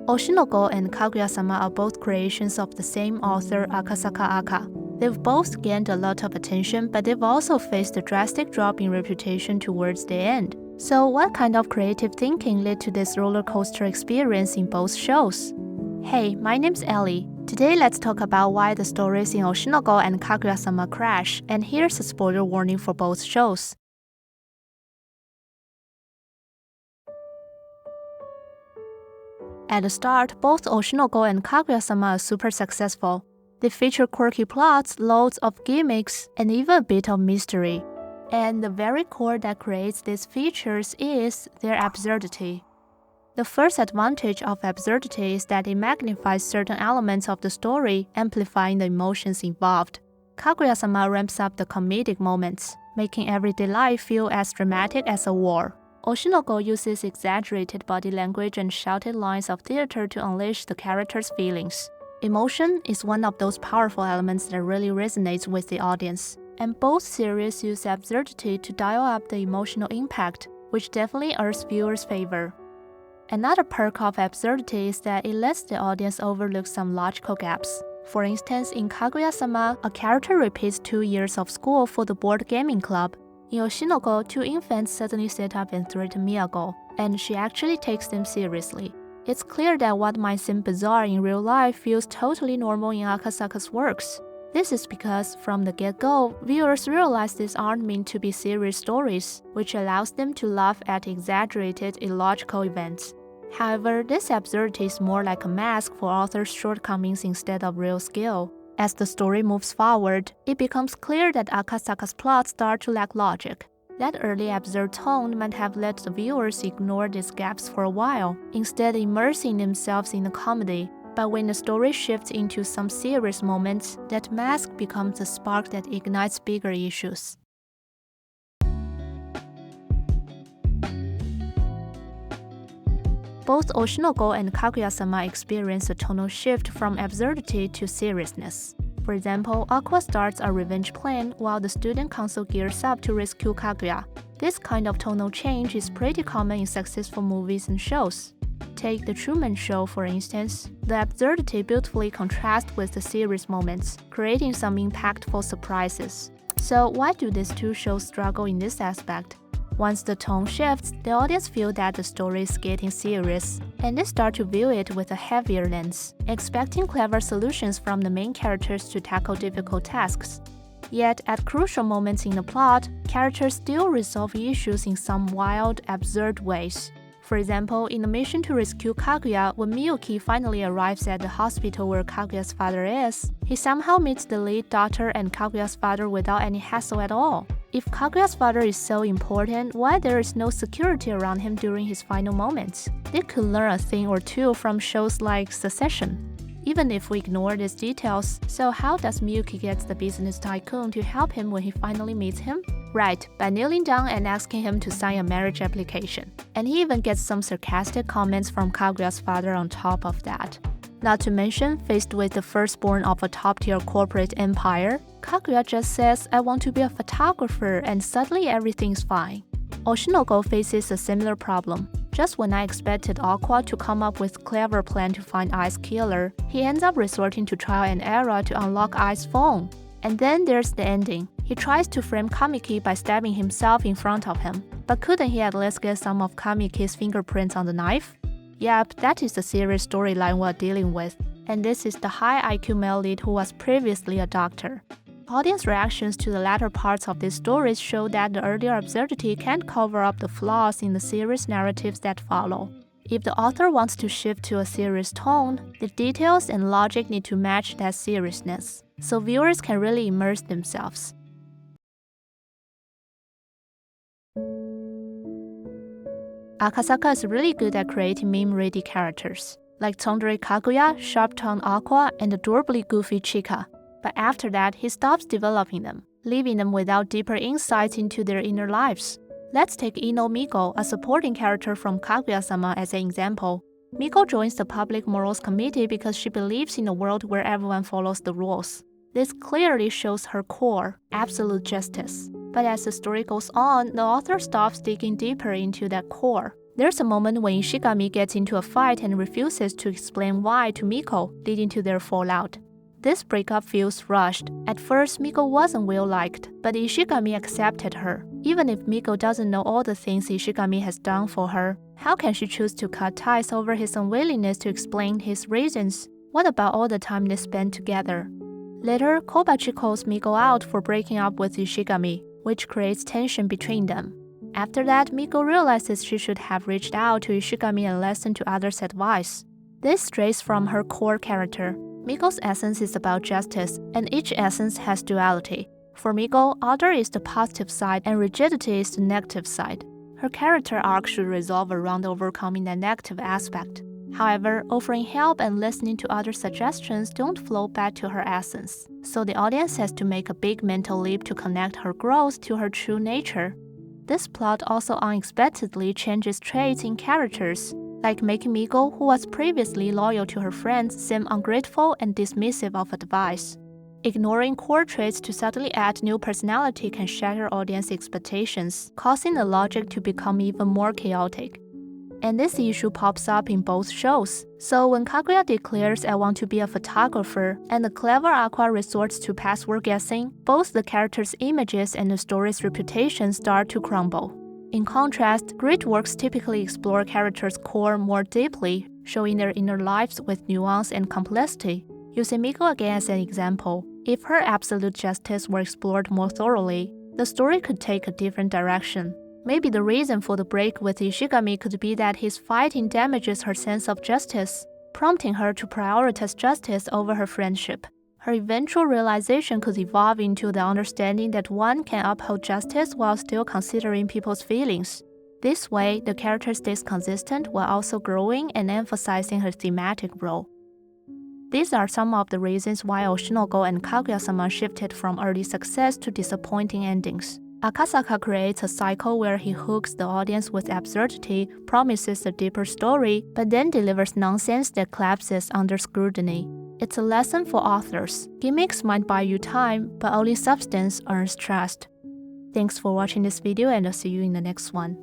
Oshinoko and Kaguya-sama are both creations of the same author, Akasaka Aka. They've both gained a lot of attention, but they've also faced a drastic drop in reputation towards the end. So what kind of creative thinking led to this roller coaster experience in both shows? Hey, my name's Ellie. Today let's talk about why the stories in Oshinoko and Kaguya-sama crash, and here's a spoiler warning for both shows. At the start, both Oshinoko and Kaguya-sama are super successful. They feature quirky plots, loads of gimmicks, and even a bit of mystery. And the very core that creates these features is their absurdity. The first advantage of absurdity is that it magnifies certain elements of the story, amplifying the emotions involved. Kaguya-sama ramps up the comedic moments, making everyday life feel as dramatic as a war. Oshinoko uses exaggerated body language and shouted lines of theater to unleash the characters' feelings. Emotion is one of those powerful elements that really resonates with the audience, and both series use absurdity to dial up the emotional impact, which definitely earns viewers' favor. Another perk of absurdity is that it lets the audience overlook some logical gaps. For instance, in Kaguya-sama, a character repeats 2 years of school for the board gaming club. In Oshinoko, 2 infants suddenly sit up and threaten Miyako, and she actually takes them seriously. It's clear that what might seem bizarre in real life feels totally normal in Akasaka's works. This is because, from the get-go, viewers realize these aren't meant to be serious stories, which allows them to laugh at exaggerated, illogical events. However, this absurdity is more like a mask for authors' shortcomings instead of real skill. As the story moves forward, it becomes clear that Akasaka's plots start to lack logic. That early absurd tone might have let the viewers ignore these gaps for a while, instead immersing themselves in the comedy. But when the story shifts into some serious moments, that mask becomes a spark that ignites bigger issues. Both Oshinoko and Kaguya-sama experience a tonal shift from absurdity to seriousness. For example, Aqua starts a revenge plan while the student council gears up to rescue Kaguya. This kind of tonal change is pretty common in successful movies and shows. Take The Truman Show, for instance. The absurdity beautifully contrasts with the serious moments, creating some impactful surprises. So why do these two shows struggle in this aspect? Once the tone shifts, the audience feel that the story is getting serious, and they start to view it with a heavier lens, expecting clever solutions from the main characters to tackle difficult tasks. Yet, at crucial moments in the plot, characters still resolve issues in some wild, absurd ways. For example, in the mission to rescue Kaguya, when Miyuki finally arrives at the hospital where Kaguya's father is, he somehow meets the lead daughter and Kaguya's father without any hassle at all. If Kaguya's father is so important, why there is no security around him during his final moments? They could learn a thing or two from shows like Succession. Even if we ignore these details, so how does Miyuki get the business tycoon to help him when he finally meets him? Right, by kneeling down and asking him to sign a marriage application. And he even gets some sarcastic comments from Kaguya's father on top of that. Not to mention, faced with the firstborn of a top-tier corporate empire, Kaguya just says, "I want to be a photographer," and suddenly everything's fine. Oshinoko faces a similar problem. Just when I expected Aqua to come up with a clever plan to find Ai's killer, he ends up resorting to trial and error to unlock Ai's phone. And then there's the ending. He tries to frame Kamiki by stabbing himself in front of him. But couldn't he at least get some of Kamiki's fingerprints on the knife? Yep, that is the serious storyline we're dealing with. And this is the high IQ male lead who was previously a doctor. Audience reactions to the latter parts of these stories show that the earlier absurdity can't cover up the flaws in the serious narratives that follow. If the author wants to shift to a serious tone, the details and logic need to match that seriousness, so viewers can really immerse themselves. Akasaka is really good at creating meme-ready characters, like tsundere Kaguya, sharp-tongued Aqua, and adorably goofy Chika. But after that, he stops developing them, leaving them without deeper insights into their inner lives. Let's take Ino Miko, a supporting character from Kaguya-sama, as an example. Miko joins the Public Morals Committee because she believes in a world where everyone follows the rules. This clearly shows her core, absolute justice. But as the story goes on, the author stops digging deeper into that core. There's a moment when Ishigami gets into a fight and refuses to explain why to Miko, leading to their fallout. This breakup feels rushed. At first, Miko wasn't well-liked, but Ishigami accepted her. Even if Miko doesn't know all the things Ishigami has done for her, how can she choose to cut ties over his unwillingness to explain his reasons? What about all the time they spent together? Later, Kobachi calls Miko out for breaking up with Ishigami, which creates tension between them. After that, Miko realizes she should have reached out to Ishigami and listened to others' advice. This strays from her core character. Miko's essence is about justice, and each essence has duality. For Miko, order is the positive side and rigidity is the negative side. Her character arc should resolve around overcoming the negative aspect. However, offering help and listening to other suggestions don't flow back to her essence, so the audience has to make a big mental leap to connect her growth to her true nature. This plot also unexpectedly changes traits in characters, like making Miko, who was previously loyal to her friends, seem ungrateful and dismissive of advice. Ignoring core traits to subtly add new personality can shatter audience expectations, causing the logic to become even more chaotic. And this issue pops up in both shows. So when Kaguya declares "I want to be a photographer" and the clever Aqua resorts to password guessing, both the characters' images and the story's reputation start to crumble. In contrast, great works typically explore characters' core more deeply, showing their inner lives with nuance and complexity. Using Miko again as an example, if her absolute justice were explored more thoroughly, the story could take a different direction. Maybe the reason for the break with Ishigami could be that his fighting damages her sense of justice, prompting her to prioritize justice over her friendship. Her eventual realization could evolve into the understanding that one can uphold justice while still considering people's feelings. This way, the character stays consistent while also growing and emphasizing her thematic role. These are some of the reasons why Oshinoko and Kaguya-sama shifted from early success to disappointing endings. Akasaka creates a cycle where he hooks the audience with absurdity, promises a deeper story, but then delivers nonsense that collapses under scrutiny. It's a lesson for authors. Gimmicks might buy you time, but only substance earns trust. Thanks for watching this video, and I'll see you in the next one.